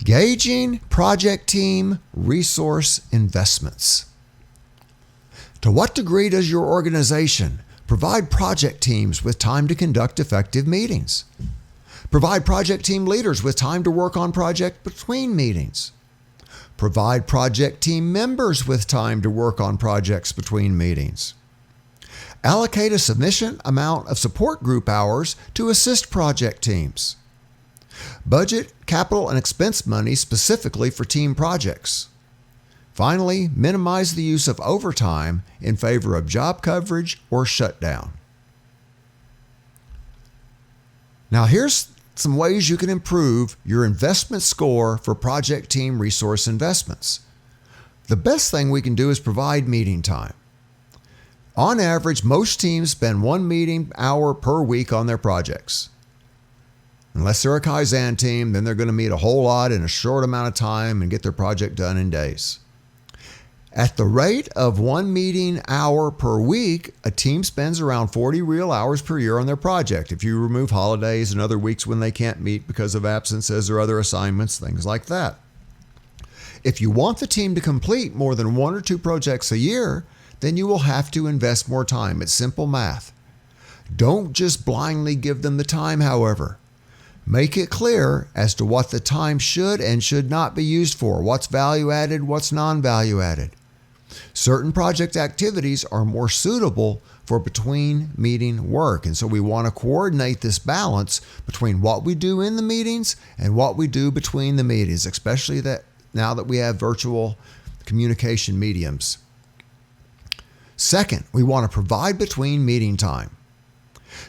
Gauging project team resource investments. To what degree does your organization provide project teams with time to conduct effective meetings? Provide project team leaders with time to work on project between meetings. Provide project team members with time to work on projects between meetings. Allocate a sufficient amount of support group hours to assist project teams. Budget capital and expense money specifically for team projects. Finally, minimize the use of overtime in favor of job coverage or shutdown. Now here's some ways you can improve your investment score for project team resource investments. The best thing we can do is provide meeting time. On average, most teams spend 1 meeting hour per week on their projects. Unless they're a Kaizen team, then they're going to meet a whole lot in a short amount of time and get their project done in days. At the rate of 1 meeting hour per week, a team spends around 40 real hours per year on their project, if you remove holidays and other weeks when they can't meet because of absences or other assignments, things like that. If you want the team to complete more than 1 or 2 projects a year, then you will have to invest more time. It's simple math. Don't just blindly give them the time, however. Make it clear as to what the time should and should not be used for, what's value added, what's non-value added. Certain project activities are more suitable for between meeting work, and so we want to coordinate this balance between what we do in the meetings and what we do between the meetings, especially that now that we have virtual communication mediums. Second, we want to provide between meeting time.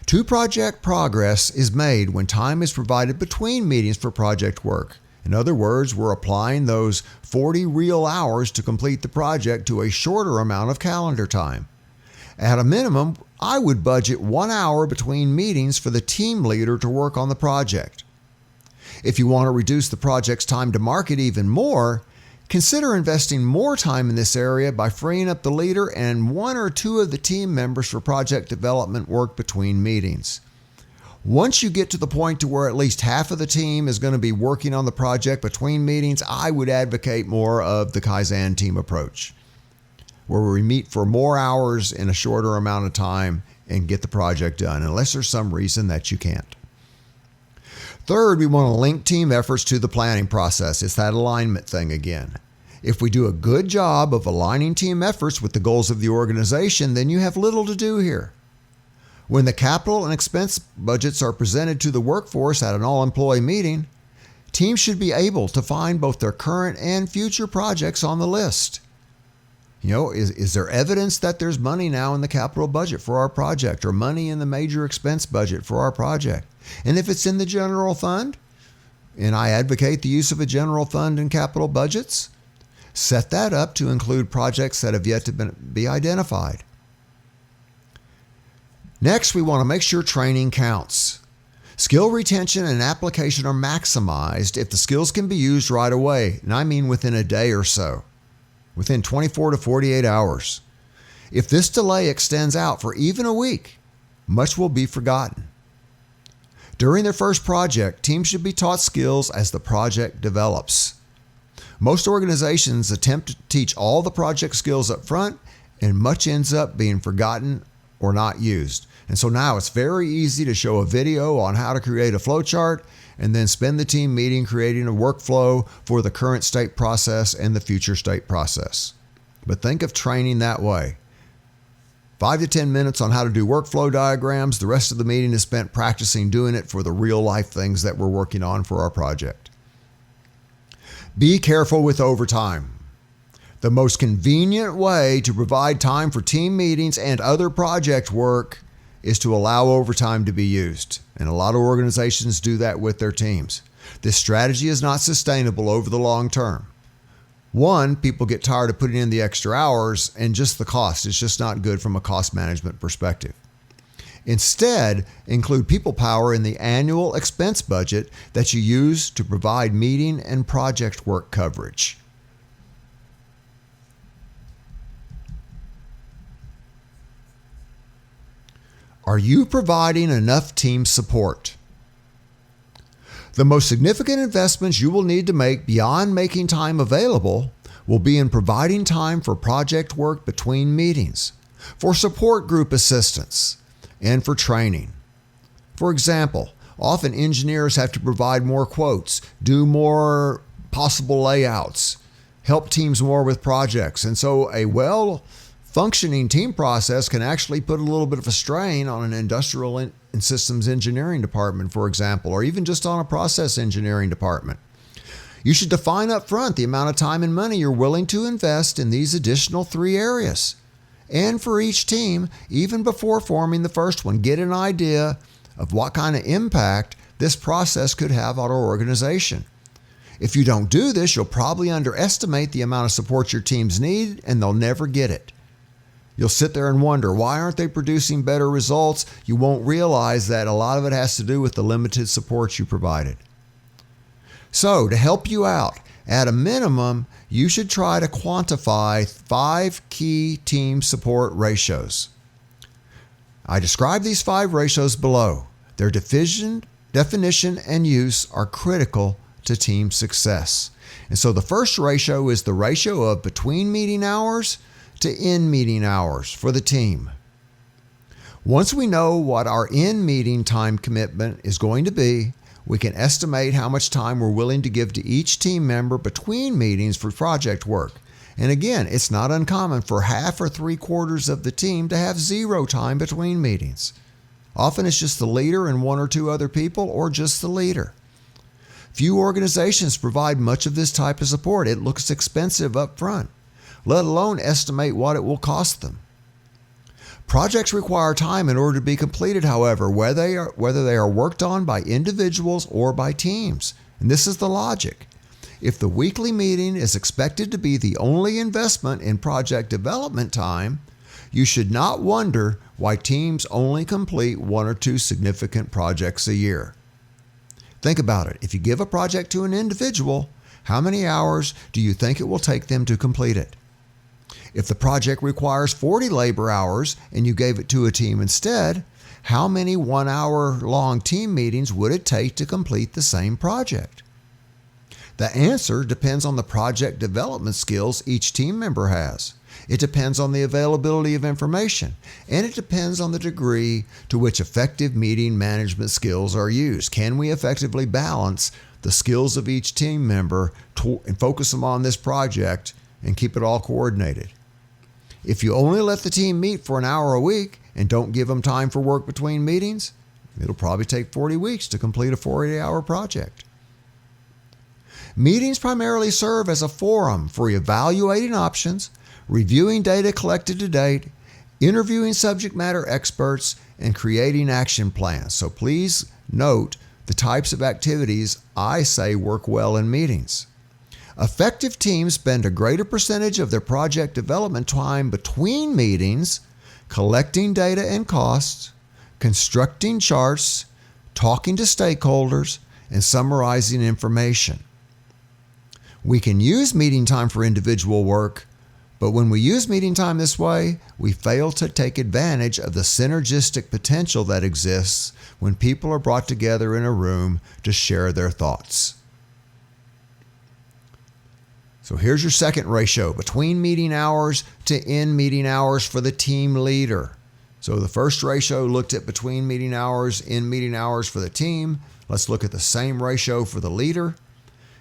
True project progress is made when time is provided between meetings for project work. In other words, we're applying those 40 real hours to complete the project to a shorter amount of calendar time. At a minimum, I would budget 1 hour between meetings for the team leader to work on the project. If you want to reduce the project's time to market even more, consider investing more time in this area by freeing up the leader and 1 or 2 of the team members for project development work between meetings. Once you get to the point to where at least half of the team is going to be working on the project between meetings, I would advocate more of the Kaizen team approach, where we meet for more hours in a shorter amount of time and get the project done, unless there's some reason that you can't. Third, we want to link team efforts to the planning process. It's that alignment thing again. If we do a good job of aligning team efforts with the goals of the organization, then you have little to do here. When the capital and expense budgets are presented to the workforce at an all-employee meeting, teams should be able to find both their current and future projects on the list. Is there evidence that there's money now in the capital budget for our project or money in the major expense budget for our project? And if it's in the general fund, and I advocate the use of a general fund in capital budgets, set that up to include projects that have yet to be identified. Next, we want to make sure training counts. Skill retention and application are maximized if the skills can be used right away, and I mean within a day or so, within 24 to 48 hours. If this delay extends out for even a week, much will be forgotten. During their first project, teams should be taught skills as the project develops. Most organizations attempt to teach all the project skills up front, and much ends up being forgotten or not used. And so now it's very easy to show a video on how to create a flowchart and then spend the team meeting creating a workflow for the current state process and the future state process. But think of training that way. 5 to 10 minutes on how to do workflow diagrams. The rest of the meeting is spent practicing doing it for the real life things that we're working on for our project. Be careful with overtime. The most convenient way to provide time for team meetings and other project work is to allow overtime to be used. And a lot of organizations do that with their teams. This strategy is not sustainable over the long term. One, people get tired of putting in the extra hours, and just the cost is just not good from a cost management perspective. Instead, include people power in the annual expense budget that you use to provide meeting and project work coverage. Are you providing enough team support? The most significant investments you will need to make beyond making time available will be in providing time for project work between meetings, for support group assistance, and for training. For example, often engineers have to provide more quotes, do more possible layouts, help teams more with projects, and so a well-functioning team process can actually put a little bit of a strain on an industrial and systems engineering department, for example, or even just on a process engineering department. You should define up front the amount of time and money you're willing to invest in these additional 3 areas. And for each team, even before forming the first one, get an idea of what kind of impact this process could have on our organization. If you don't do this, you'll probably underestimate the amount of support your teams need, and they'll never get it. You'll sit there and wonder, why aren't they producing better results? You won't realize that a lot of it has to do with the limited support you provided. So, to help you out, at a minimum, you should try to quantify 5 key team support ratios. I describe these 5 ratios below. Their definition and use are critical to team success. And so the first ratio is the ratio of between meeting hours to in meeting hours for the team. Once we know what our in meeting time commitment is going to be, we can estimate how much time we're willing to give to each team member between meetings for project work. And again, it's not uncommon for half or 3/4 of the team to have 0 time between meetings. Often it's just the leader and 1 or 2 other people, or just the leader. Few organizations provide much of this type of support. It looks expensive up front, let alone estimate what it will cost them. Projects require time in order to be completed, however, whether they are worked on by individuals or by teams. And this is the logic. If the weekly meeting is expected to be the only investment in project development time, you should not wonder why teams only complete 1 or 2 significant projects a year. Think about it. If you give a project to an individual, how many hours do you think it will take them to complete it? If the project requires 40 labor hours and you gave it to a team instead, how many 1-hour-long team meetings would it take to complete the same project? The answer depends on the project development skills each team member has. It depends on the availability of information, and it depends on the degree to which effective meeting management skills are used. Can we effectively balance the skills of each team member and focus them on this project and keep it all coordinated? If you only let the team meet for an hour a week and don't give them time for work between meetings, it'll probably take 40 weeks to complete a 40-hour project. Meetings primarily serve as a forum for evaluating options, reviewing data collected to date, interviewing subject matter experts, and creating action plans. So please note the types of activities I say work well in meetings. Effective teams spend a greater percentage of their project development time between meetings collecting data and costs, constructing charts, talking to stakeholders, and summarizing information. We can use meeting time for individual work, but when we use meeting time this way, we fail to take advantage of the synergistic potential that exists when people are brought together in a room to share their thoughts. So here's your second ratio, between meeting hours to in meeting hours for the team leader. So the first ratio looked at between meeting hours, in meeting hours for the team. Let's look at the same ratio for the leader.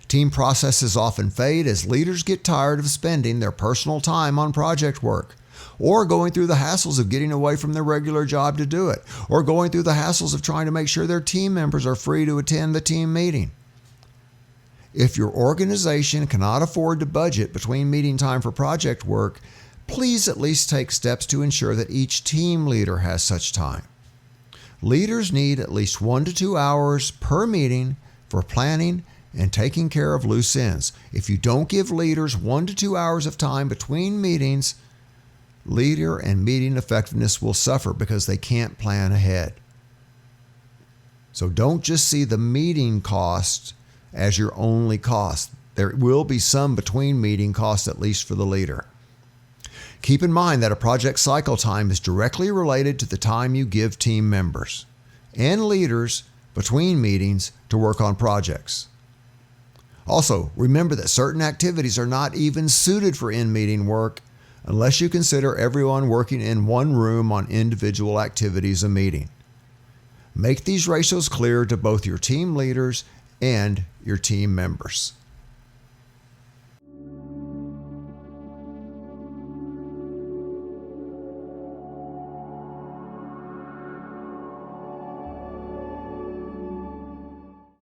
Team processes often fade as leaders get tired of spending their personal time on project work, or going through the hassles of getting away from their regular job to do it, or going through the hassles of trying to make sure their team members are free to attend the team meeting. If your organization cannot afford to budget between meeting time for project work, please at least take steps to ensure that each team leader has such time. Leaders need at least 1 to 2 hours per meeting for planning and taking care of loose ends. If you don't give leaders 1 to 2 hours of time between meetings, leader and meeting effectiveness will suffer because they can't plan ahead. So don't just see the meeting cost as your only cost. There will be some between meeting costs, at least for the leader. Keep in mind that a project cycle time is directly related to the time you give team members and leaders between meetings to work on projects. Also, remember that certain activities are not even suited for in-meeting work unless you consider everyone working in one room on individual activities a meeting. Make these ratios clear to both your team leaders and your team members.